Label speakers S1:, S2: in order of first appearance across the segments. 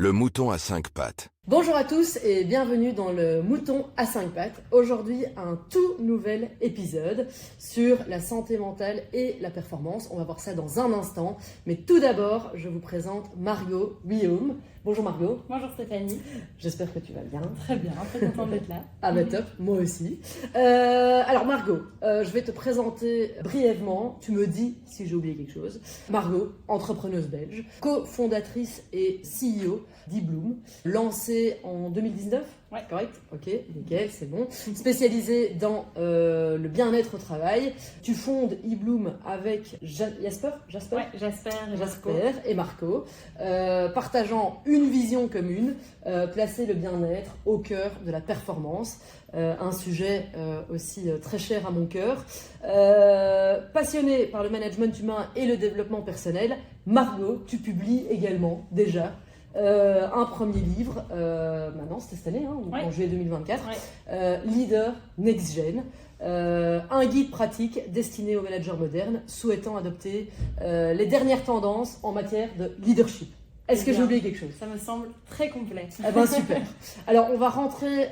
S1: Le mouton à 5 pattes.
S2: Bonjour à tous et bienvenue dans le Mouton à 5 pattes. Aujourd'hui, un tout nouvel épisode sur la santé mentale et la performance. On va voir ça dans un instant. Mais tout d'abord, je vous présente Margot Guillaume. Bonjour Margot.
S3: Bonjour Stéphanie.
S2: J'espère que tu vas bien.
S3: Très bien, très contente d'être là.
S2: Ah bah top, moi aussi. Alors Margot, je vais te présenter brièvement. Tu me dis si j'ai oublié quelque chose. Margot, entrepreneuse belge, cofondatrice et CEO d'eBloom, lancée en 2019.
S3: Ouais.
S2: Correct. Ok, nickel, c'est bon. Spécialisée dans le bien-être au travail. Tu fondes eBloom avec Jasper et Marco, partageant une vision commune, placer le bien-être au cœur de la performance. Un sujet aussi très cher à mon cœur. Passionnée par le management humain et le développement personnel, Margot, tu publies également déjà un premier livre, maintenant c'était cette année, en juillet 2024, Leader Next Gen, un guide pratique destiné aux managers modernes souhaitant adopter les dernières tendances en matière de leadership. Est-ce que j'ai oublié quelque chose?
S3: Ça me semble très complet.
S2: Eh ben super. Alors on va rentrer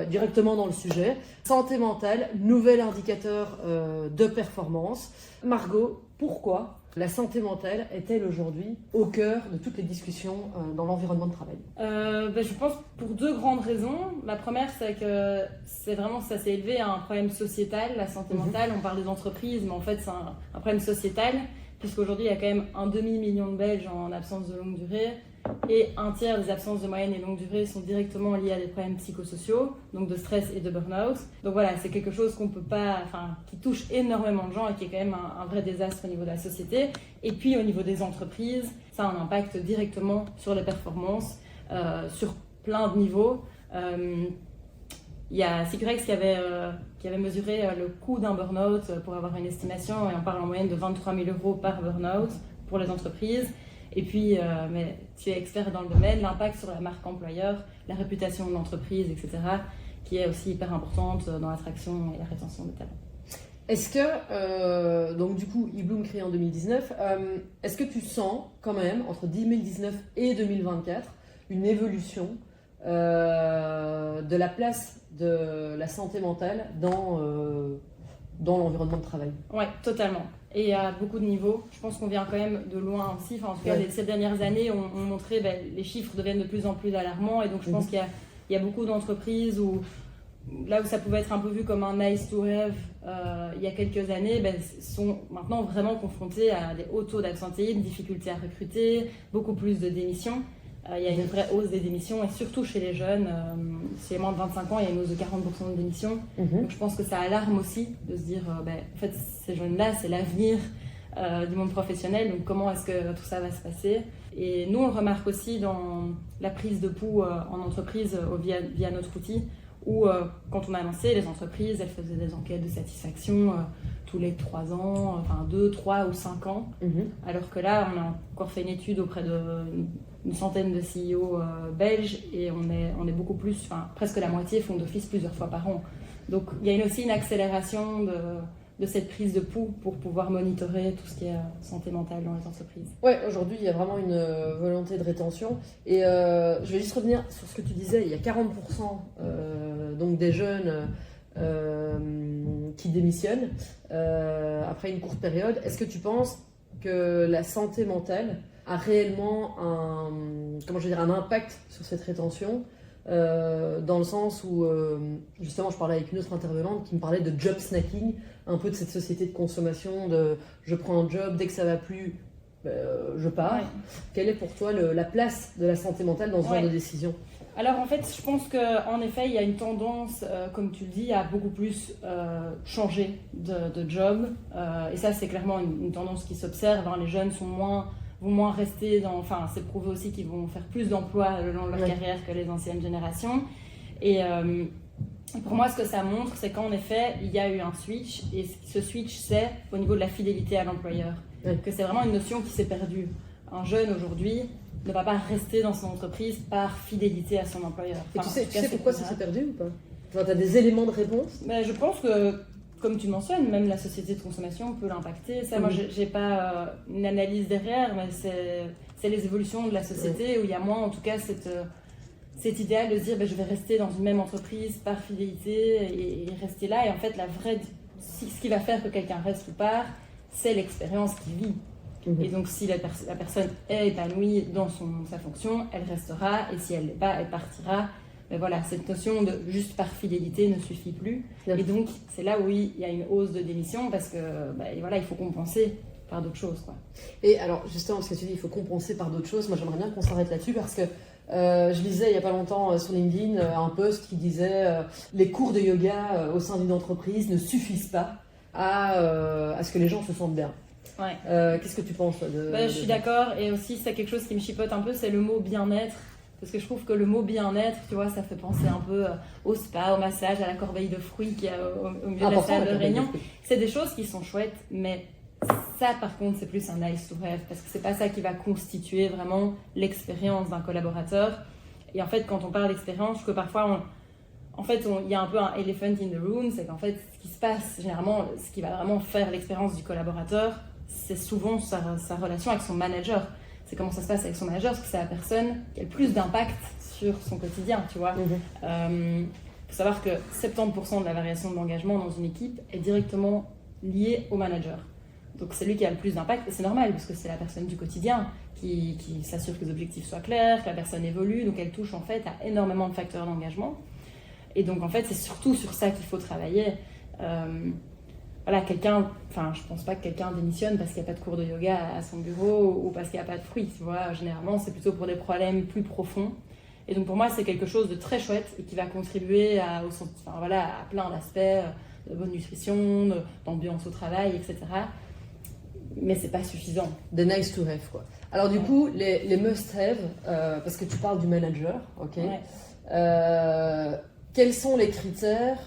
S2: directement dans le sujet. Santé mentale, nouvel indicateur de performance. Margot, pourquoi la santé mentale est-elle aujourd'hui au cœur de toutes les discussions dans l'environnement de travail?
S3: Je pense pour deux grandes raisons. La première, c'est que ça s'est élevé à un problème sociétal, la santé mentale. On parle des entreprises, mais en fait c'est un problème sociétal, puisqu'aujourd'hui il y a quand même un demi-million de Belges en absence de longue durée, et un tiers des absences de moyenne et longue durée sont directement liées à des problèmes psychosociaux, donc de stress et de burn-out. Donc voilà, c'est quelque chose qui touche énormément de gens et qui est quand même un vrai désastre au niveau de la société. Et puis au niveau des entreprises, ça a un impact directement sur les performances, sur plein de niveaux. Il y a Securex qui avait mesuré le coût d'un burn-out pour avoir une estimation, et on parle en moyenne de 23 000 € par burn-out pour les entreprises. Et puis, mais tu es expert dans le domaine, l'impact sur la marque employeur, la réputation de l'entreprise, etc., qui est aussi hyper importante dans l'attraction et la rétention des talents.
S2: Est-ce que, donc du coup, eBloom créé en 2019, est-ce que tu sens quand même, entre 2019 et 2024, une évolution de la place de la santé mentale dans l'environnement de travail?
S3: Oui, totalement. Et à beaucoup de niveaux. Je pense qu'on vient quand même de loin aussi. En tout cas, ces dernières années ont montré les chiffres deviennent de plus en plus alarmants. Et donc, je pense qu'il y a beaucoup d'entreprises là où ça pouvait être un peu vu comme un nice to have il y a quelques années, sont maintenant vraiment confrontées à des hauts taux d'absentéisme, difficultés à recruter, beaucoup plus de démissions. Il y a une vraie hausse des démissions, et surtout chez les jeunes, chez les moins de 25 ans, il y a une hausse de 40% de démissions. Donc je pense que ça alarme aussi de se dire, en fait, ces jeunes-là, c'est l'avenir du monde professionnel, donc comment est-ce que tout ça va se passer? Et nous, on le remarque aussi dans la prise de pouls en entreprise via notre outil, où quand on a lancé, les entreprises, elles faisaient des enquêtes de satisfaction tous les 3 ans, 2, 3 ou 5 ans. Alors que là, on a encore fait une étude auprès d'une centaine de CEO belges, et on est beaucoup plus, presque la moitié font d'office plusieurs fois par an. Donc il y a aussi une accélération de cette prise de pouls pour pouvoir monitorer tout ce qui est santé mentale dans les entreprises.
S2: Ouais, aujourd'hui il y a vraiment une volonté de rétention, et je vais juste revenir sur ce que tu disais. Il y a 40% donc des jeunes qui démissionnent après une courte période. Est-ce que tu penses que la santé mentale a réellement un impact sur cette rétention, dans le sens où, justement, je parlais avec une autre intervenante qui me parlait de job snacking, un peu de cette société de consommation, de je prends un job, dès que ça va plus, je pars. Ouais. Quelle est pour toi la place de la santé mentale dans ce genre de décision?
S3: Alors en fait, je pense qu'en effet, il y a une tendance, comme tu le dis, à beaucoup plus changer de job. Et ça, c'est clairement une tendance qui s'observe. Les jeunes vont moins rester c'est prouvé aussi qu'ils vont faire plus d'emplois le long de leur carrière que les anciennes générations. Et pour moi, ce que ça montre, c'est qu'en effet, il y a eu un switch. Et ce switch, c'est au niveau de la fidélité à l'employeur. Que c'est vraiment une notion qui s'est perdue. Un jeune aujourd'hui ne va pas rester dans son entreprise par fidélité à son employeur.
S2: Et tu sais pourquoi ça s'est perdu ou pas? Tu as des éléments de réponse?
S3: Je pense que, comme tu mentionnes, même la société de consommation peut l'impacter. Ça, moi, j'ai pas une analyse derrière, mais c'est les évolutions de la société où il y a moins, en tout cas, cet idéal de se dire je vais rester dans une même entreprise par fidélité et rester là. Et en fait, ce qui va faire que quelqu'un reste ou part, c'est l'expérience qu'il vit. Et donc, si la personne est épanouie dans sa fonction, elle restera. Et si elle l'est pas, elle partira. Mais voilà, cette notion de juste par fidélité ne suffit plus. Et donc, c'est là où il y a une hausse de démission parce que voilà, il faut compenser par d'autres choses, quoi.
S2: Et alors, justement, parce que tu dis il faut compenser par d'autres choses, moi j'aimerais bien qu'on s'arrête là-dessus parce que je lisais il n'y a pas longtemps sur LinkedIn un post qui disait les cours de yoga au sein d'une entreprise ne suffisent pas à ce que les gens se sentent bien.
S3: Ouais.
S2: Qu'est-ce que tu penses
S3: je suis d'accord, et aussi c'est quelque chose qui me chipote un peu, c'est le mot bien-être. Parce que je trouve que le mot bien-être, tu vois, ça fait penser un peu au spa, au massage, à la corbeille de fruits qu'il y a au milieu de la salle de réunion. C'est des choses qui sont chouettes, mais ça, par contre, c'est plus un nice to have, parce que c'est pas ça qui va constituer vraiment l'expérience d'un collaborateur. Et en fait, quand on parle d'expérience, je trouve que parfois, il y a un peu un elephant in the room, c'est qu'en fait, ce qui se passe, généralement, ce qui va vraiment faire l'expérience du collaborateur, c'est souvent sa relation avec son manager. C'est comment ça se passe avec son manager, parce que c'est la personne qui a le plus d'impact sur son quotidien, tu vois. Il faut savoir que 70% de la variation de l'engagement dans une équipe est directement liée au manager. Donc c'est lui qui a le plus d'impact, et c'est normal, parce que c'est la personne du quotidien qui s'assure que les objectifs soient clairs, que la personne évolue, donc elle touche en fait à énormément de facteurs d'engagement. Et donc en fait, c'est surtout sur ça qu'il faut travailler. Voilà, je pense pas que quelqu'un démissionne parce qu'il n'y a pas de cours de yoga à son bureau ou parce qu'il n'y a pas de fruits, tu vois. Généralement, c'est plutôt pour des problèmes plus profonds. Et donc pour moi, c'est quelque chose de très chouette et qui va contribuer à plein d'aspects, de bonne nutrition, d'ambiance au travail, etc. Mais c'est pas suffisant.
S2: Des nice to have, quoi. Alors du coup, les must have, parce que tu parles du manager, ok. Quels sont les critères,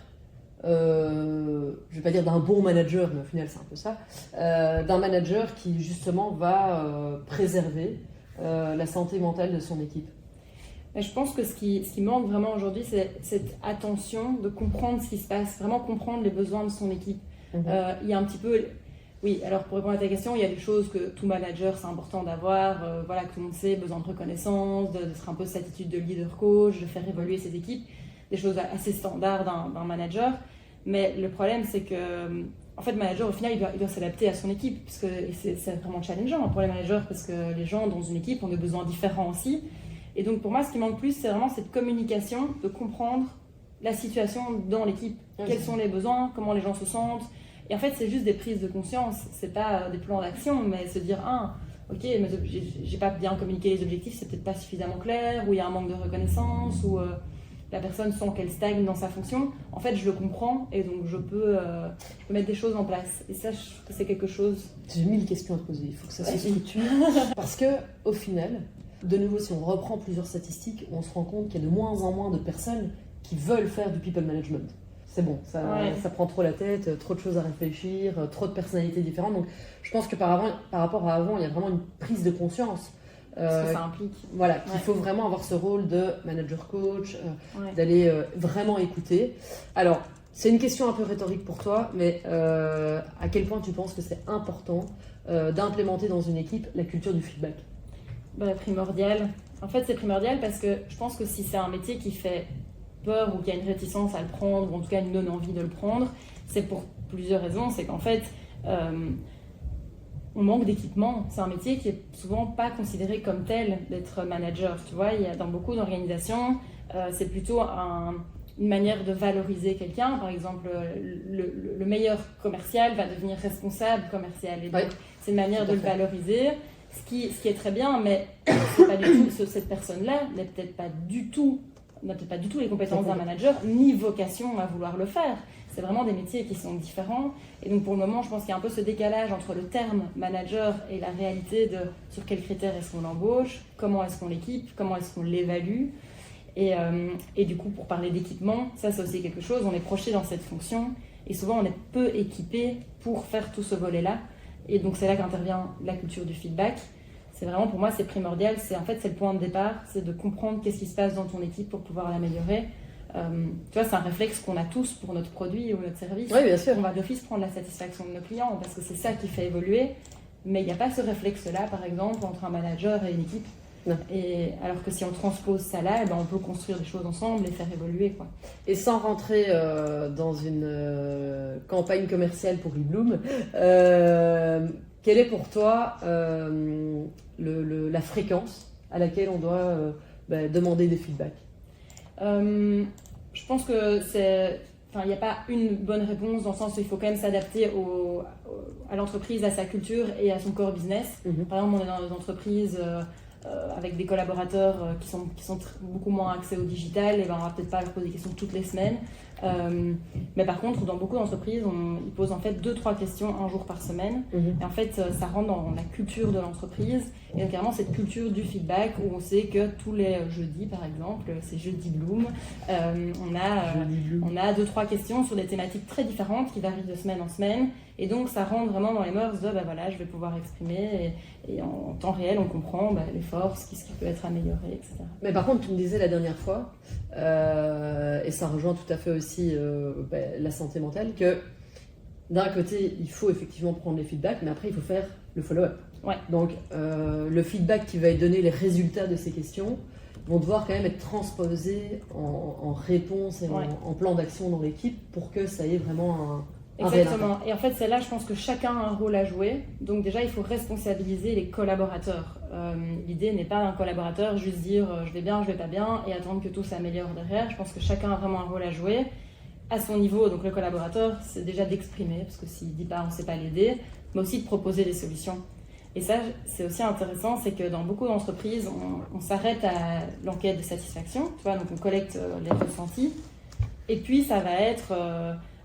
S2: je vais pas dire d'un bon manager, mais au final c'est un peu ça, d'un manager qui justement va préserver la santé mentale de son équipe?
S3: Je pense que ce qui manque vraiment aujourd'hui, c'est cette attention de comprendre ce qui se passe, vraiment comprendre les besoins de son équipe. Il y a un petit peu... Oui, alors pour répondre à ta question, il y a des choses que tout manager, c'est important d'avoir, que tout le monde sait, besoin de reconnaissance, d'être un peu cette attitude de leader coach, de faire évoluer ses équipes, des choses assez standards d'un manager. Mais le problème, c'est que, en fait, le manager, au final, il doit s'adapter à son équipe, parce que c'est vraiment challengeant pour les managers, parce que les gens dans une équipe ont des besoins différents aussi. Et donc pour moi, ce qui manque plus, c'est vraiment cette communication, de comprendre la situation dans l'équipe. Quels sont les besoins, comment les gens se sentent. Et en fait, c'est juste des prises de conscience, c'est pas des plans d'action, mais se dire, ok, mais j'ai pas bien communiqué les objectifs, c'est peut-être pas suffisamment clair, ou il y a un manque de reconnaissance, ou la personne sent qu'elle stagne dans sa fonction. En fait, je le comprends, et donc je peux mettre des choses en place. Et ça, je trouve que c'est quelque chose...
S2: J'ai 1000 questions à te poser, il faut que ça se structure. Parce que, au final, de nouveau, si on reprend plusieurs statistiques, on se rend compte qu'il y a de moins en moins de personnes qui veulent faire du people management. C'est bon, ça prend trop la tête, trop de choses à réfléchir, trop de personnalités différentes. Donc je pense que par rapport à avant, il y a vraiment une prise de conscience.
S3: Ce que ça implique.
S2: Voilà, qu'il faut vraiment avoir ce rôle de manager coach, d'aller vraiment écouter. Alors, c'est une question un peu rhétorique pour toi, mais à quel point tu penses que c'est important d'implémenter dans une équipe la culture du feedback?
S3: Primordial. En fait, c'est primordial parce que je pense que si c'est un métier qui fait peur ou qu'il y a une réticence à le prendre, ou en tout cas une non-envie de le prendre, c'est pour plusieurs raisons. C'est qu'en fait, on manque d'équipement. C'est un métier qui est souvent pas considéré comme tel d'être manager. Tu vois, il y a dans beaucoup d'organisations, c'est plutôt une manière de valoriser quelqu'un. Par exemple, le meilleur commercial va devenir responsable commercial. Et donc, c'est une manière de le valoriser. Ce qui est très bien, mais c'est pas du tout, cette personne-là n'a peut-être pas du tout les compétences d'un manager, ni vocation à vouloir le faire. C'est vraiment des métiers qui sont différents. Et donc pour le moment, je pense qu'il y a un peu ce décalage entre le terme manager et la réalité de sur quels critères est-ce qu'on l'embauche, comment est-ce qu'on l'équipe, comment est-ce qu'on l'évalue. Et du coup, pour parler d'équipement, ça c'est aussi quelque chose, on est projeté dans cette fonction et souvent on est peu équipé pour faire tout ce volet-là. Et donc c'est là qu'intervient la culture du feedback. C'est vraiment, pour moi, c'est primordial. C'est le point de départ, c'est de comprendre qu'est-ce qui se passe dans ton équipe pour pouvoir l'améliorer. Tu vois, c'est un réflexe qu'on a tous pour notre produit ou notre service.
S2: Oui, bien sûr.
S3: On va d'office prendre la satisfaction de nos clients parce que c'est ça qui fait évoluer. mais il n'y a pas ce réflexe-là, par exemple, entre un manager et une équipe.
S2: Non.
S3: Et alors que si on transpose ça là, on peut construire des choses ensemble et faire évoluer, quoi.
S2: Et sans rentrer dans une campagne commerciale pour eBloom, quelle est pour toi la fréquence à laquelle on doit demander des feedbacks?
S3: Je pense que il n'y a pas une bonne réponse, dans le sens où il faut quand même s'adapter à l'entreprise, à sa culture et à son core business. Par exemple, on est dans une entreprise avec des collaborateurs qui sont beaucoup moins axés au digital, et on va peut-être pas leur poser des questions toutes les semaines. Mais par contre, dans beaucoup d'entreprises, ils posent en fait 2-3 questions un jour par semaine. Et en fait, ça rentre dans la culture de l'entreprise. Et donc, carrément, cette culture du feedback où on sait que tous les jeudis, par exemple, c'est jeudi Bloom, on a 2-3 questions sur des thématiques très différentes qui varient de semaine en semaine. Et donc, ça rentre vraiment dans les mœurs de voilà, je vais pouvoir exprimer. Et en temps réel, on comprend les forces, ce qui peut être amélioré, etc.
S2: Mais par contre, tu me disais la dernière fois, et ça rejoint tout à fait aussi la santé mentale, que d'un côté, il faut effectivement prendre les feedbacks, mais après, il faut faire le follow-up.
S3: Ouais.
S2: Donc, le feedback qui va donner les résultats de ces questions vont devoir quand même être transposés en réponse et en plan d'action dans l'équipe pour que ça ait vraiment un
S3: Exactement. Et en fait, c'est là, je pense que chacun a un rôle à jouer. Donc déjà, il faut responsabiliser les collaborateurs. L'idée n'est pas d'un collaborateur juste dire je vais bien, je vais pas bien et attendre que tout s'améliore derrière. Je pense que chacun a vraiment un rôle à jouer à son niveau. Donc le collaborateur, c'est déjà d'exprimer, parce que s'il dit pas, on ne sait pas l'aider, mais aussi de proposer des solutions. Et ça, c'est aussi intéressant, c'est que dans beaucoup d'entreprises, on s'arrête à l'enquête de satisfaction. Tu vois, donc on collecte les ressentis. Et puis ça va être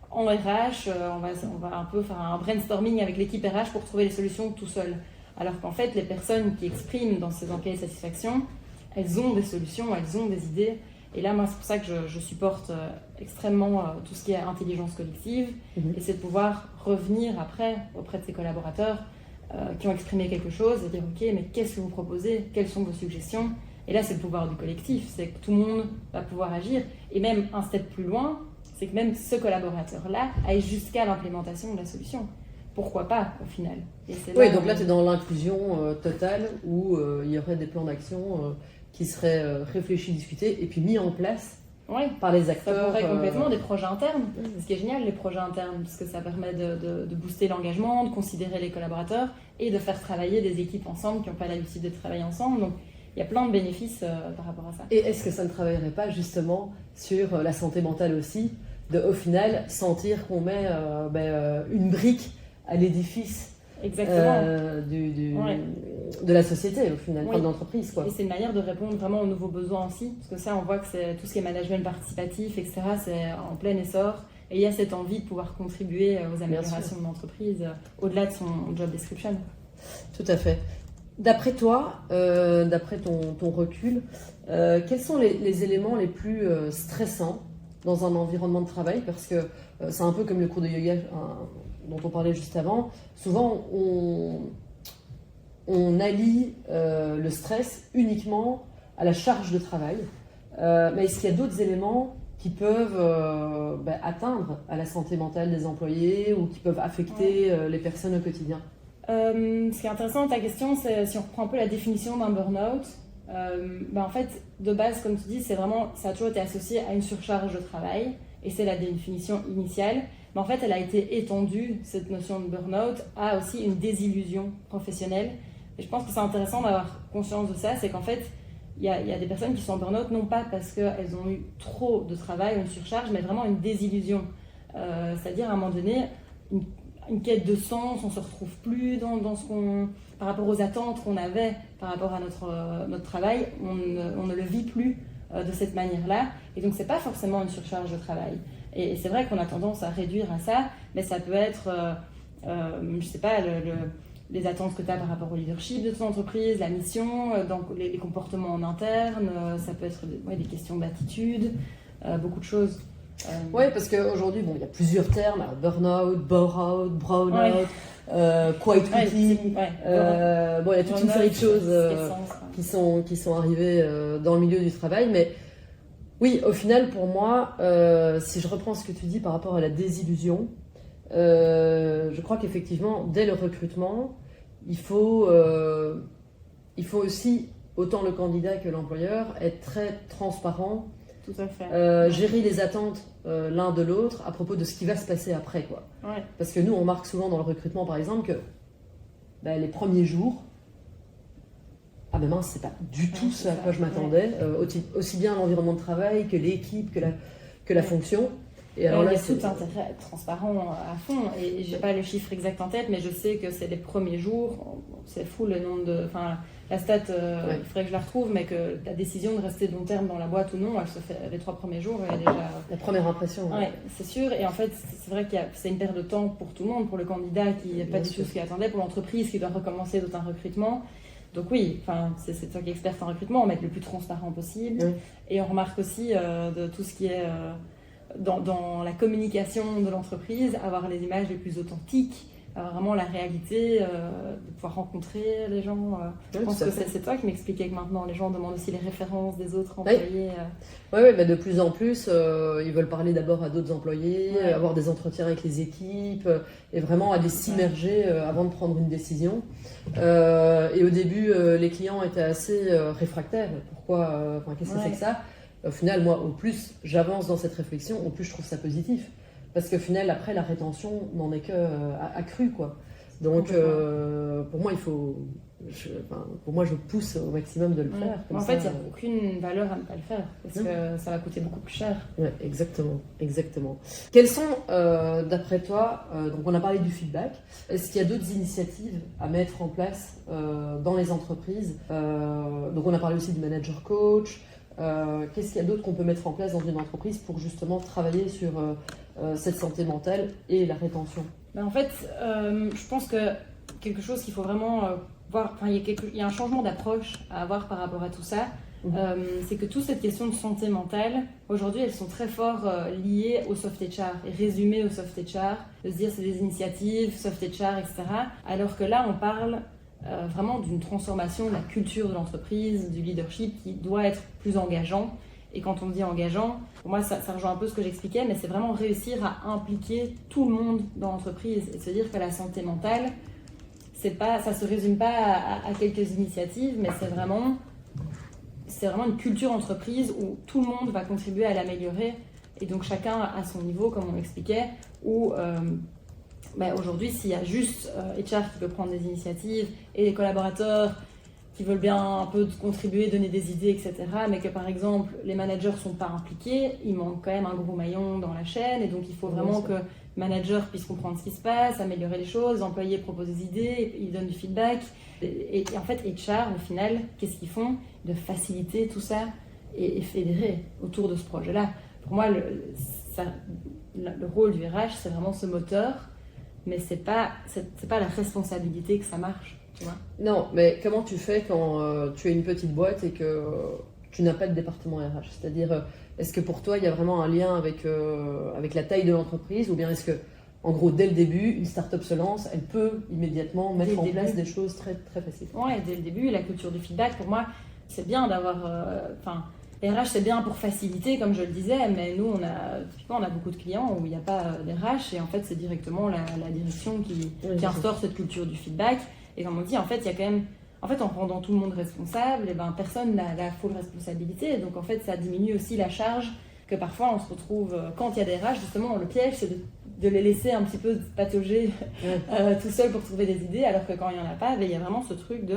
S3: en RH, on va un peu faire un brainstorming avec l'équipe RH pour trouver les solutions tout seul. Alors qu'en fait, les personnes qui expriment dans ces enquêtes de satisfaction, elles ont des solutions, elles ont des idées. Et là, moi, c'est pour ça que je supporte extrêmement tout ce qui est intelligence collective. Et c'est de pouvoir revenir après auprès de ses collaborateurs qui ont exprimé quelque chose et dire ok, mais qu'est-ce que vous proposez, quelles sont vos suggestions? Et là, c'est le pouvoir du collectif, c'est que tout le monde va pouvoir agir. Et même un step plus loin, c'est que même ce collaborateur-là aille jusqu'à l'implémentation de la solution. Pourquoi pas, au final?
S2: Oui, donc là, tu es dans l'inclusion totale où il y aurait des plans d'action qui seraient réfléchis, discutés et puis mis en place par les acteurs.
S3: Ça pourrait complètement des projets internes. Ce qui est génial, les projets internes, parce que ça permet de booster l'engagement, de considérer les collaborateurs et de faire travailler des équipes ensemble qui n'ont pas l'habitude de travailler ensemble. Donc, il y a plein de bénéfices par rapport à ça.
S2: Et est-ce que ça ne travaillerait pas justement sur la santé mentale aussi, de au final sentir qu'on met une brique à l'édifice de la société, au final, de l'entreprise, quoi.
S3: Et c'est une manière de répondre vraiment aux nouveaux besoins aussi, parce que ça, on voit que c'est tout ce qui est management participatif, etc., c'est en plein essor. Et il y a cette envie de pouvoir contribuer aux améliorations de l'entreprise au-delà de son job description.
S2: Tout à fait. D'après toi, d'après ton recul, quels sont les éléments les plus stressants dans un environnement de travail? Parce que c'est un peu comme le cours de yoga dont on parlait juste avant. Souvent, on allie le stress uniquement à la charge de travail. Mais est-ce qu'il y a d'autres éléments qui peuvent atteindre à la santé mentale des employés ou qui peuvent affecter les personnes au quotidien?
S3: Ce qui est intéressant dans ta question, c'est si on reprend un peu la définition d'un burn-out. En fait, de base, comme tu dis, ça a toujours été associé à une surcharge de travail, et c'est la définition initiale. Mais en fait, elle a été étendue, cette notion de burn-out, à aussi une désillusion professionnelle. Et je pense que c'est intéressant d'avoir conscience de ça, c'est qu'en fait, il y a des personnes qui sont en burn-out, non pas parce qu'elles ont eu trop de travail, une surcharge, mais vraiment une désillusion. C'est-à-dire, à un moment donné, une quête de sens, on ne se retrouve plus dans ce par rapport aux attentes qu'on avait par rapport à notre travail, on ne le vit plus de cette manière-là. Et donc, ce n'est pas forcément une surcharge de travail. Et c'est vrai qu'on a tendance à réduire à ça, mais ça peut être, je ne sais pas, les attentes que tu as par rapport au leadership de ton entreprise, la mission, donc les comportements en interne, ça peut être des questions d'attitude, beaucoup de choses.
S2: Oui, parce qu'aujourd'hui, il y a plusieurs termes, burn-out, bore-out, brown-out, quiet quitting. Il y a toute une série de choses qui sont arrivées dans le milieu du travail. Mais oui, au final, pour moi, si je reprends ce que tu dis par rapport à la désillusion, je crois qu'effectivement, dès le recrutement, il faut aussi, autant le candidat que l'employeur, être très transparent.
S3: Tout à fait.
S2: Gérer les attentes l'un de l'autre à propos de ce qui va se passer après, quoi.
S3: Ouais.
S2: Parce que nous, on remarque souvent dans le recrutement, par exemple, que les premiers jours, ah ben mince, c'est pas du tout ce à quoi je m'attendais. Aussi bien l'environnement de travail que l'équipe, que la fonction.
S3: Et alors là, il y a tout intérêt à être transparent à fond. Et j'ai pas le chiffre exact en tête, mais je sais que c'est les premiers jours, c'est fou le nombre de... Enfin, la stat, il faudrait que je la retrouve, mais que la décision de rester long terme dans la boîte ou non, elle se fait les 3 premiers jours. Elle est déjà...
S2: La première impression.
S3: Ouais, c'est sûr. Et en fait, c'est vrai que c'est une perte de temps pour tout le monde, pour le candidat qui n'est pas du tout ce qu'il attendait, pour l'entreprise qui doit recommencer tout un recrutement. Donc oui, c'est toi qui es experte en recrutement, on va être le plus transparent possible. Oui. Et on remarque aussi de tout ce qui est dans la communication de l'entreprise, avoir les images les plus authentiques, vraiment la réalité, de pouvoir rencontrer les gens. Je pense que c'est toi qui m'expliquais que maintenant les gens demandent aussi les références des autres employés.
S2: Oui, mais de plus en plus, ils veulent parler d'abord à d'autres employés, avoir des entretiens avec les équipes, et vraiment aller s'immerger avant de prendre une décision. Et au début, les clients étaient assez réfractaires. Pourquoi qu'est-ce que c'est que ça ? Au final, moi, au plus j'avance dans cette réflexion, au plus je trouve ça positif. Parce qu'au final, après, la rétention n'en est qu'accrue, quoi. Donc, pour moi, je pousse au maximum de le faire.
S3: En fait, il n'y a aucune valeur à ne pas le faire, parce que ça va coûter beaucoup plus cher.
S2: Oui, exactement. Quelles sont, d'après toi, donc on a parlé du feedback, est-ce qu'il y a d'autres initiatives à mettre en place dans les entreprises ? Donc on a parlé aussi du manager coach. Qu'est-ce qu'il y a d'autre qu'on peut mettre en place dans une entreprise pour justement travailler sur cette santé mentale et la rétention ?
S3: En fait, je pense que quelque chose qu'il faut vraiment voir, il y a un changement d'approche à avoir par rapport à tout ça. C'est que toute cette question de santé mentale, aujourd'hui, elles sont très fort liées au soft HR et résumées au soft HR, de se dire c'est des initiatives, soft HR, etc. Alors que là, on parle vraiment d'une transformation de la culture de l'entreprise, du leadership qui doit être plus engageant. Et quand on dit engageant, pour moi ça rejoint un peu ce que j'expliquais, mais c'est vraiment réussir à impliquer tout le monde dans l'entreprise et se dire que la santé mentale, ça se résume pas à quelques initiatives, mais c'est vraiment une culture entreprise où tout le monde va contribuer à l'améliorer. Et donc chacun à son niveau, comme on l'expliquait, où aujourd'hui, s'il y a juste HR qui peut prendre des initiatives et les collaborateurs qui veulent bien un peu contribuer, donner des idées, etc., mais que par exemple les managers ne sont pas impliqués, il manque quand même un gros maillon dans la chaîne, et donc il faut vraiment que le manager puisse comprendre ce qui se passe, améliorer les choses, les employés proposent des idées, ils donnent du feedback. Et en fait, HR, au final, qu'est-ce qu'ils font ? De faciliter tout ça et fédérer autour de ce projet-là. Pour moi, le rôle du RH, c'est vraiment ce moteur, mais c'est pas la responsabilité que ça marche. Tu vois.
S2: Non, mais comment tu fais quand tu es une petite boîte et que tu n'as pas de département RH ? C'est-à-dire, est-ce que pour toi, il y a vraiment un lien avec la taille de l'entreprise, ou bien est-ce que, en gros, dès le début, une start-up se lance, elle peut immédiatement mettre en place des choses très, très faciles ?
S3: Oui, dès le début, la culture du feedback, pour moi, c'est bien d'avoir... RH, c'est bien pour faciliter, comme je le disais, mais nous, on a beaucoup de clients où il n'y a pas d'RH, et en fait, c'est directement la direction qui instaure cette culture du feedback. Et comme on dit, en fait, il y a quand même... En fait, en rendant tout le monde responsable, personne n'a la full responsabilité. Donc, en fait, ça diminue aussi la charge que parfois, on se retrouve... Quand il y a des RH, justement, le piège, c'est de les laisser un petit peu patauger tout seuls pour trouver des idées, alors que quand il n'y en a pas, il y a vraiment ce truc de...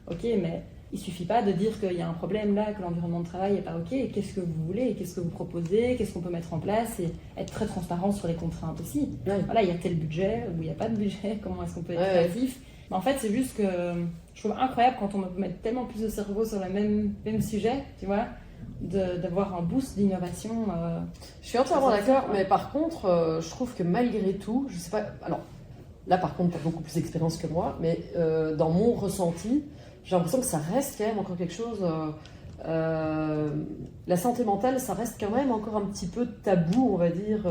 S3: OK, mais il ne suffit pas de dire qu'il y a un problème là, que l'environnement de travail n'est pas OK. Et qu'est-ce que vous voulez ? Qu'est-ce que vous proposez ? Qu'est-ce qu'on peut mettre en place ? Et être très transparent sur les contraintes aussi. Voilà, il y a tel budget ou il n'y a pas de budget. Comment est-ce qu'on peut être créatif ? Mais en fait, c'est juste que je trouve incroyable quand on peut mettre tellement plus de cerveau sur le même sujet, tu vois, d'avoir un boost d'innovation.
S2: Je suis entièrement d'accord, mais par contre, je trouve que malgré tout, je sais pas... Alors, là, par contre, tu as beaucoup plus d'expérience que moi, mais dans mon ressenti, j'ai l'impression que ça reste quand même encore quelque chose... la santé mentale, ça reste quand même encore un petit peu tabou, on va dire,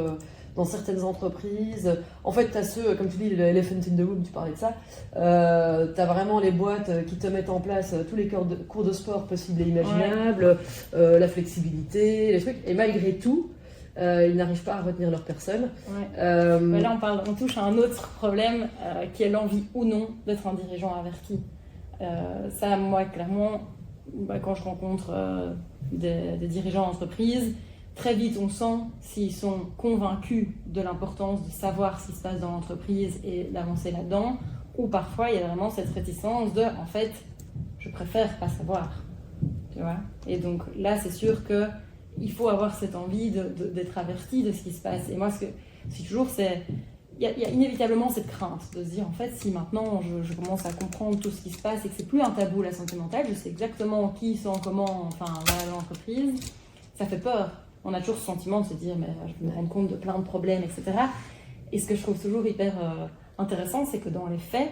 S2: dans certaines entreprises. En fait, tu as ceux, comme tu dis, l'elephant in the room, tu parlais de ça. Tu as vraiment les boîtes qui te mettent en place tous les cours de sport possibles et imaginables, la flexibilité, les trucs. Et malgré tout, ils n'arrivent pas à retenir leur personne.
S3: Mais là, on touche à un autre problème qui est l'envie ou non d'être un dirigeant averti. Ça, moi, clairement, quand je rencontre des dirigeants d'entreprise, très vite, on sent s'ils sont convaincus de l'importance de savoir ce qui se passe dans l'entreprise et d'avancer là-dedans, ou parfois, il y a vraiment cette réticence de, en fait, je préfère pas savoir. Tu vois ? Et donc là, c'est sûr qu'il faut avoir cette envie d'être averti de ce qui se passe. Et moi, il y a inévitablement cette crainte de se dire, en fait, si maintenant je commence à comprendre tout ce qui se passe et que c'est plus un tabou la santé mentale, je sais exactement qui, sont, comment, enfin, dans l'entreprise, ça fait peur. On a toujours ce sentiment de se dire, mais je vais me rendre compte de plein de problèmes, etc. Et ce que je trouve toujours hyper intéressant, c'est que dans les faits,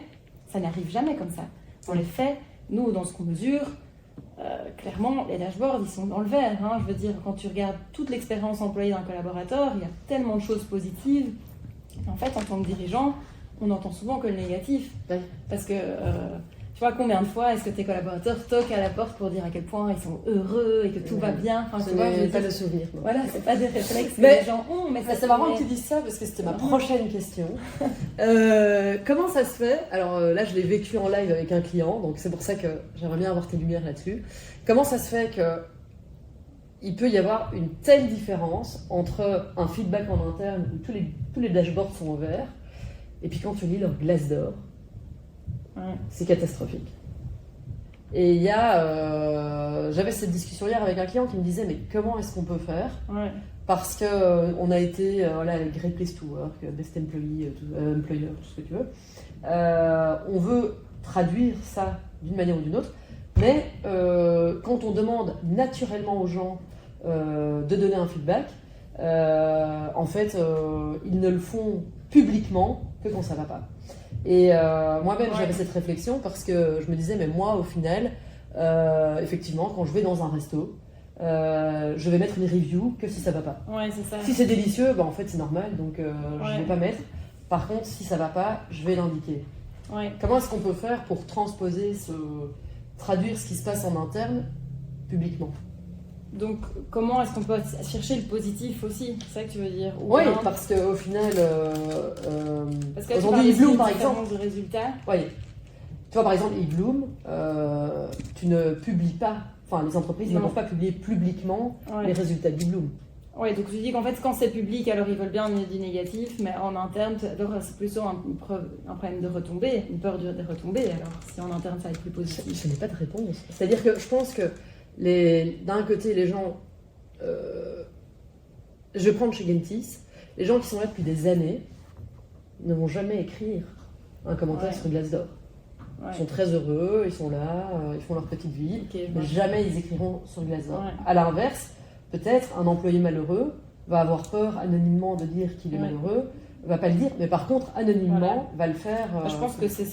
S3: ça n'arrive jamais comme ça. Dans les faits, nous, dans ce qu'on mesure, clairement, les dashboards, ils sont dans le vert. Hein. Je veux dire, quand tu regardes toute l'expérience employée d'un collaborateur, il y a tellement de choses positives. En fait, en tant que dirigeant, on n'entend souvent que le négatif.
S2: Oui.
S3: Parce que, tu vois, combien de fois est-ce que tes collaborateurs toquent à la porte pour dire à quel point ils sont heureux et que tout va bien. Enfin,
S2: ce n'est pas le souvenir. Non.
S3: Voilà, c'est pas des réflexes que les gens ont. Mais
S2: c'est marrant que tu dises ça parce que c'était ma prochaine question. Comment ça se fait? Alors là, je l'ai vécu en live avec un client, donc c'est pour ça que j'aimerais bien avoir tes lumières là-dessus. Comment ça se fait que il peut y avoir une telle différence entre un feedback en interne où tous les dashboards sont au vert et puis quand tu lis leur Glassdoor, c'est catastrophique. Et il y a, j'avais cette discussion hier avec un client qui me disait mais comment est-ce qu'on peut faire? Parce que on a été Great Place to Work, Best Employee, Employer, tout ce que tu veux. On veut traduire ça d'une manière ou d'une autre, mais quand on demande naturellement aux gens de donner un feedback, en fait, ils ne le font publiquement que quand ça va pas. Et moi-même, j'avais cette réflexion parce que je me disais, mais moi, au final, effectivement, quand je vais dans un resto, je vais mettre une review que si ça va pas.
S3: C'est ça.
S2: Si c'est délicieux, en fait, c'est normal, donc je vais pas mettre. Par contre, si ça va pas, je vais l'indiquer. Comment est-ce qu'on peut faire pour traduire ce qui se passe en interne publiquement?
S3: Donc, comment est-ce qu'on peut chercher le positif aussi? C'est ça que tu veux dire?
S2: Oui, parce qu'au final,
S3: parce que
S2: aujourd'hui, eBloom, par exemple.
S3: De résultats.
S2: Oui. Tu vois, par exemple, eBloom, tu ne publies pas, enfin, les entreprises ne peuvent pas publier publiquement les résultats d'eBloom.
S3: Oui, donc tu dis qu'en fait, quand c'est public, alors ils veulent bien du négatif, mais en interne, c'est plutôt un problème de retombées, une peur de retombées. Alors, si en interne, ça va être plus positif.
S2: Je n'ai pas de réponse. C'est-à-dire que je pense que d'un côté, les gens, je vais prendre chez Gentis, les gens qui sont là depuis des années ne vont jamais écrire un commentaire sur Glassdoor. Ils sont très heureux, ils sont là, ils font leur petite vie, mais jamais ils écriront sur Glassdoor. À l'inverse, peut-être un employé malheureux va avoir peur anonymement de dire qu'il est malheureux, va pas le dire, mais par contre anonymement va le faire.
S3: Je pense que c'est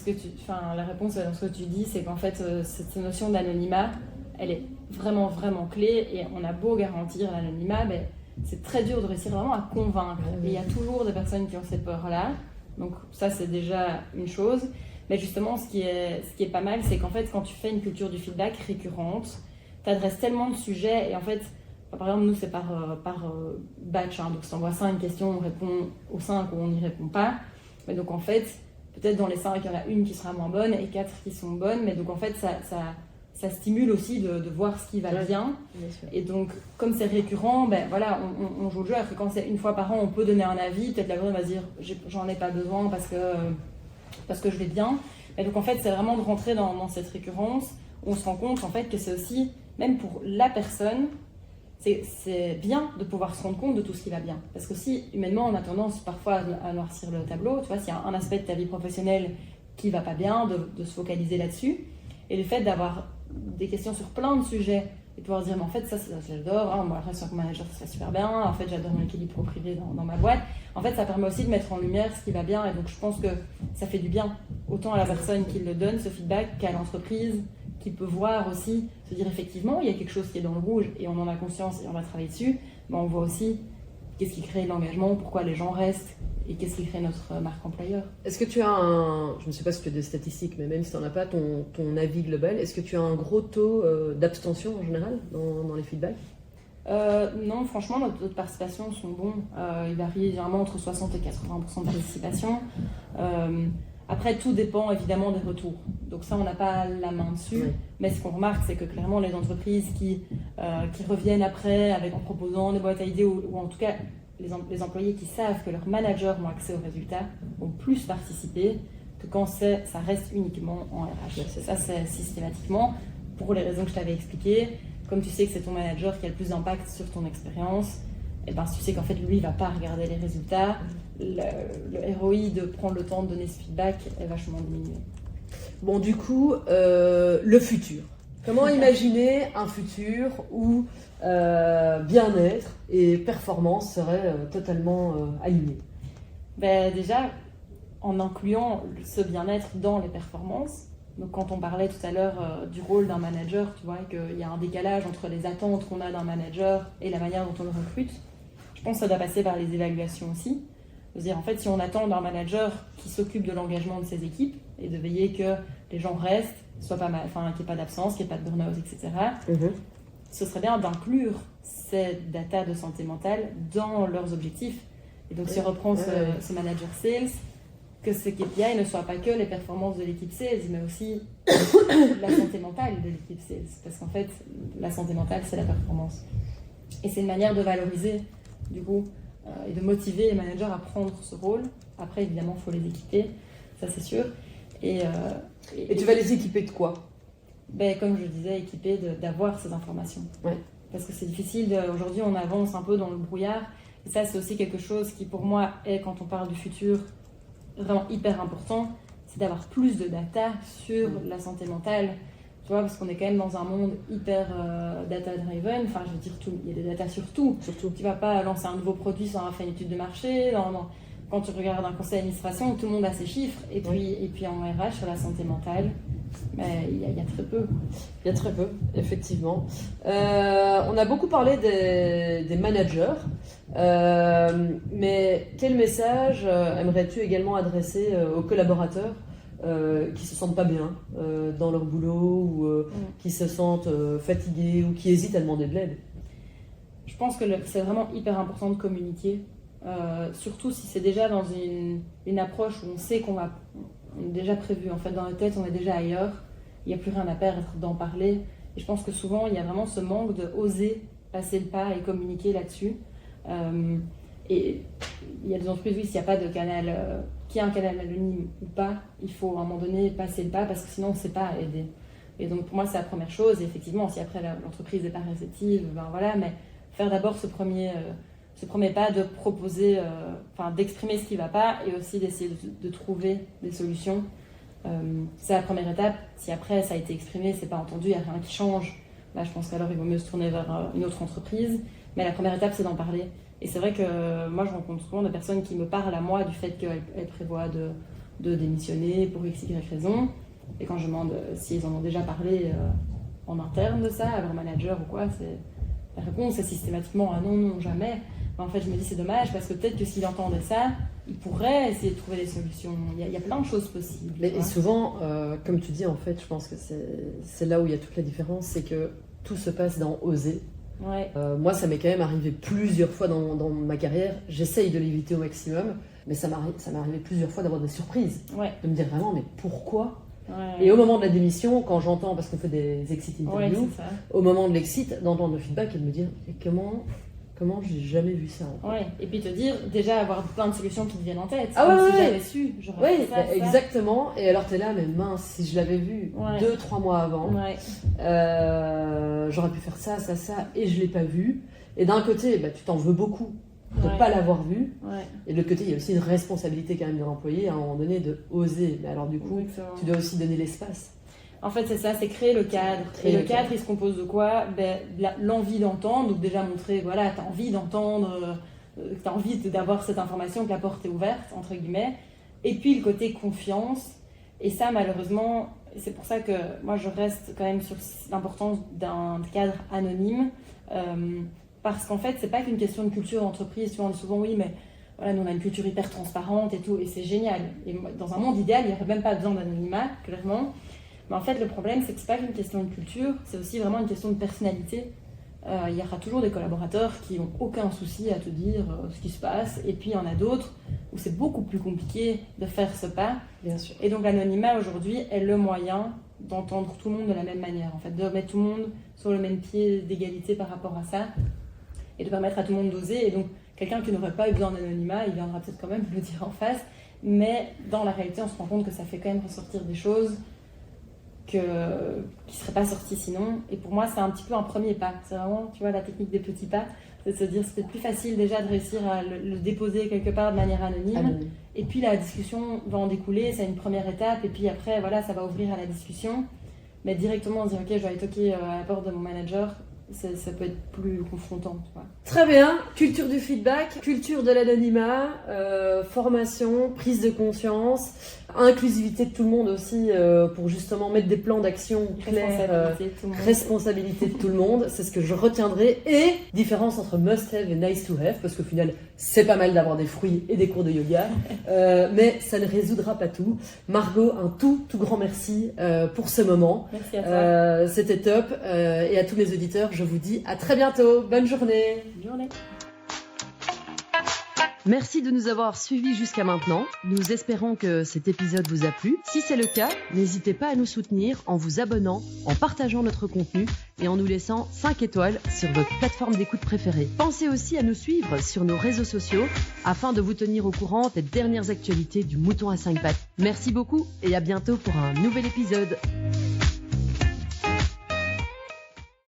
S3: la réponse dans ce que tu dis, c'est qu'en fait cette notion d'anonymat, elle est vraiment vraiment clé et on a beau garantir l'anonymat, mais c'est très dur de réussir vraiment à convaincre. Et il y a toujours des personnes qui ont cette peur-là, donc ça c'est déjà une chose. Mais justement, ce qui est pas mal, c'est qu'en fait quand tu fais une culture du feedback récurrente, tu adresses tellement de sujets et en fait. Par exemple, nous, c'est par batch. Donc, si on envoie 5 questions, on répond aux 5 ou on n'y répond pas. Mais donc, en fait, peut-être dans les 5, il y en a une qui sera moins bonne et 4 qui sont bonnes. Mais donc, en fait, ça stimule aussi de voir ce qui va bien. Et donc, comme c'est récurrent, on joue le jeu. Après, quand c'est une fois par an, on peut donner un avis. Peut-être la personne va se dire, j'en ai pas besoin parce que je vais bien. Et donc, en fait, c'est vraiment de rentrer dans cette récurrence où on se rend compte, en fait, que c'est aussi, même pour la personne, c'est bien de pouvoir se rendre compte de tout ce qui va bien. Parce que si, humainement, on a tendance parfois à noircir le tableau, tu vois, s'il y a un aspect de ta vie professionnelle qui va pas bien, de se focaliser là-dessus. Et le fait d'avoir des questions sur plein de sujets et de pouvoir dire, mais en fait, ça j'adore, moi, la relation avec mon manager, ça se fait super bien, en fait, j'adore mon équilibre pro-privé dans ma boîte. En fait, ça permet aussi de mettre en lumière ce qui va bien. Et donc, je pense que ça fait du bien, autant à la personne qui le donne, ce feedback, qu'à l'entreprise, qui peut voir aussi, se dire effectivement, il y a quelque chose qui est dans le rouge et on en a conscience et on va travailler dessus, mais on voit aussi qu'est-ce qui crée l'engagement, pourquoi les gens restent et qu'est-ce qui crée notre marque employeur. Est-ce que tu as
S2: je ne sais pas si tu as des statistiques, mais même si tu n'en as pas, ton avis global, est-ce que tu as un gros taux d'abstention en général dans les feedbacks?
S3: Non, franchement, nos taux de participation sont bons. Ils varient généralement entre 60 et 80% de participation. Après, tout dépend évidemment des retours. Donc ça, on n'a pas la main dessus. Oui. Mais ce qu'on remarque, c'est que clairement, les entreprises qui reviennent après en proposant des boîtes à idées, ou en tout cas les employés qui savent que leurs managers ont accès aux résultats, vont plus participer que quand ça reste uniquement en RH. Oui, ça, c'est systématiquement, pour les raisons que je t'avais expliquées. Comme tu sais que c'est ton manager qui a le plus d'impact sur ton expérience, et ben, tu sais qu'en fait, lui, il ne va pas regarder les résultats. Le ROI de prendre le temps de donner ce feedback est vachement diminué.
S2: Bon, du coup, le futur. Comment imaginer un futur où bien-être et performance seraient totalement alignés?
S3: Déjà, en incluant ce bien-être dans les performances. Donc quand on parlait tout à l'heure du rôle d'un manager, tu vois qu'il y a un décalage entre les attentes qu'on a d'un manager et la manière dont on le recrute. Je pense que ça doit passer par les évaluations aussi. C'est-à-dire, en fait, si on attend d'un manager qui s'occupe de l'engagement de ses équipes et de veiller que les gens restent, qu'il n'y ait pas d'absence, qu'il n'y ait pas de burn-out, etc., ce serait bien d'inclure ces data de santé mentale dans leurs objectifs. Et donc, si on reprend ce manager sales, que ce KPI ne soit pas que les performances de l'équipe sales, mais aussi la santé mentale de l'équipe sales. Parce qu'en fait, la santé mentale, c'est la performance. Et c'est une manière de valoriser, du coup, et de motiver les managers à prendre ce rôle. Après, évidemment, il faut les équiper, ça c'est sûr. Et
S2: tu vas les équiper de quoi?
S3: Comme je disais, équiper d'avoir ces informations.
S2: Ouais.
S3: Parce que c'est difficile, aujourd'hui on avance un peu dans le brouillard. Et ça, c'est aussi quelque chose qui, pour moi, est, quand on parle du futur, vraiment hyper important, c'est d'avoir plus de data sur la santé mentale. Tu vois, parce qu'on est quand même dans un monde hyper data-driven. Enfin, je veux dire, il y a des data sur tout. Surtout. Tu ne vas pas lancer un nouveau produit sans avoir fait une étude de marché. Quand tu regardes un conseil d'administration, tout le monde a ses chiffres. Et puis en RH, sur la santé mentale, il y a très peu.
S2: Il y a très peu, effectivement. On a beaucoup parlé des managers. Mais quel message aimerais-tu également adresser aux collaborateurs qui se sentent pas bien dans leur boulot ou qui se sentent fatigués ou qui hésitent à demander de l'aide?
S3: Je pense que c'est vraiment hyper important de communiquer, surtout si c'est déjà dans une approche où on sait qu'on est déjà prévu. En fait, dans la tête, on est déjà ailleurs. Il n'y a plus rien à perdre d'en parler. Et je pense que souvent, il y a vraiment ce manque de oser passer le pas et communiquer là-dessus. Et il y a des entreprises, oui, s'il n'y a pas de canal, qu'il y a un canal anonyme ou pas, il faut à un moment donné passer le pas parce que sinon on ne sait pas aider. Et donc pour moi c'est la première chose. Et effectivement, si après l'entreprise n'est pas réceptive, mais faire d'abord ce premier pas de proposer, d'exprimer ce qui ne va pas et aussi d'essayer de trouver des solutions. C'est la première étape. Si après ça a été exprimé, c'est pas entendu, il n'y a rien qui change, je pense qu'alors il vaut mieux se tourner vers une autre entreprise. Mais la première étape, c'est d'en parler. Et c'est vrai que moi, je rencontre souvent des personnes qui me parlent à moi du fait qu'elles prévoient de démissionner pour x, y raison. Et quand je demande s'ils en ont déjà parlé en interne de ça, à leur manager ou quoi, la réponse est systématiquement « ah non, jamais ». En fait, je me dis c'est dommage parce que peut-être que s'il entendait ça, il pourrait essayer de trouver des solutions. Il y a plein de choses possibles.
S2: Et souvent, comme tu dis, en fait, je pense que c'est là où il y a toute la différence, c'est que tout se passe dans oser.
S3: Ouais.
S2: Moi, ça m'est quand même arrivé plusieurs fois dans ma carrière. J'essaye de l'éviter au maximum, mais ça m'est arrivé plusieurs fois d'avoir des surprises.
S3: Ouais.
S2: De me dire vraiment, mais pourquoi?
S3: Ouais.
S2: Et au moment de la démission, quand j'entends, parce qu'on fait des exit interviews, au moment de l'exit, d'entendre le feedback et de me dire, mais comment j'ai jamais vu ça en fait.
S3: Ouais. Et puis te dire, déjà avoir plein de solutions qui te viennent en tête.
S2: Ah ouais,
S3: si j'avais su, j'aurais fait ça.
S2: Exactement. Et alors t'es là, mais mince, si je l'avais vu 2-3 mois avant, j'aurais pu faire ça, et je l'ai pas vu. Et d'un côté, tu t'en veux beaucoup de ne pas l'avoir vu. Ouais. Et de l'autre côté, il y a aussi une responsabilité quand même de l'employé à un moment donné de oser. Mais alors du coup, tu dois aussi donner l'espace.
S3: En fait, c'est ça, c'est créer le cadre. Et le cadre, il se compose de quoi? L'envie d'entendre, donc déjà montrer, voilà, tu as envie d'entendre, tu as envie d'avoir cette information, que la porte est ouverte, entre guillemets. Et puis le côté confiance. Et ça, malheureusement, c'est pour ça que moi, je reste quand même sur l'importance d'un cadre anonyme. Parce qu'en fait, c'est pas qu'une question de culture d'entreprise. Tu vois, on dit souvent, oui, mais voilà, nous, on a une culture hyper transparente et tout, et c'est génial. Et dans un monde idéal, il n'y aurait même pas besoin d'anonymat, clairement. Mais en fait, le problème, c'est que c'est pas qu'une question de culture, c'est aussi vraiment une question de personnalité. il y aura toujours des collaborateurs qui n'ont aucun souci à te dire ce qui se passe. Et puis il y en a d'autres où c'est beaucoup plus compliqué de faire ce pas.
S2: Bien sûr.
S3: Et donc l'anonymat aujourd'hui est le moyen d'entendre tout le monde de la même manière, en fait, de mettre tout le monde sur le même pied d'égalité par rapport à ça et de permettre à tout le monde d'oser. Et donc quelqu'un qui n'aurait pas eu besoin d'anonymat, il viendra peut-être quand même le dire en face. Mais dans la réalité, on se rend compte que ça fait quand même ressortir des choses qui ne seraient pas sorties sinon. Et pour moi, c'est un petit peu un premier pas. C'est vraiment, tu vois, la technique des petits pas. C'est de se dire, c'est peut-être plus facile déjà de réussir à le déposer quelque part de manière anonyme. Et puis la discussion va en découler, c'est une première étape. Et puis après, voilà, ça va ouvrir à la discussion. Mais directement, se dire, ok, je vais aller toquer à la porte de mon manager, ça peut être plus confrontant. Tu vois.
S2: Très bien, culture du feedback, culture de l'anonymat, formation, prise de conscience, inclusivité de tout le monde aussi pour justement mettre des plans d'action clairs, responsabilité de tout le monde, c'est ce que je retiendrai, et différence entre must have et nice to have, parce qu'au final c'est pas mal d'avoir des fruits et des cours de yoga, mais ça ne résoudra pas tout. Margot, un tout grand merci pour ce moment.
S3: Merci à toi.
S2: C'était top, et à tous les auditeurs, je vous dis à très bientôt, bonne journée.
S3: Bonne journée.
S2: Merci de nous avoir suivis jusqu'à maintenant. Nous espérons que cet épisode vous a plu. Si c'est le cas, n'hésitez pas à nous soutenir en vous abonnant, en partageant notre contenu et en nous laissant 5 étoiles sur votre plateforme d'écoute préférée. Pensez aussi à nous suivre sur nos réseaux sociaux afin de vous tenir au courant des dernières actualités du mouton à 5 pattes. Merci beaucoup et à bientôt pour un nouvel épisode.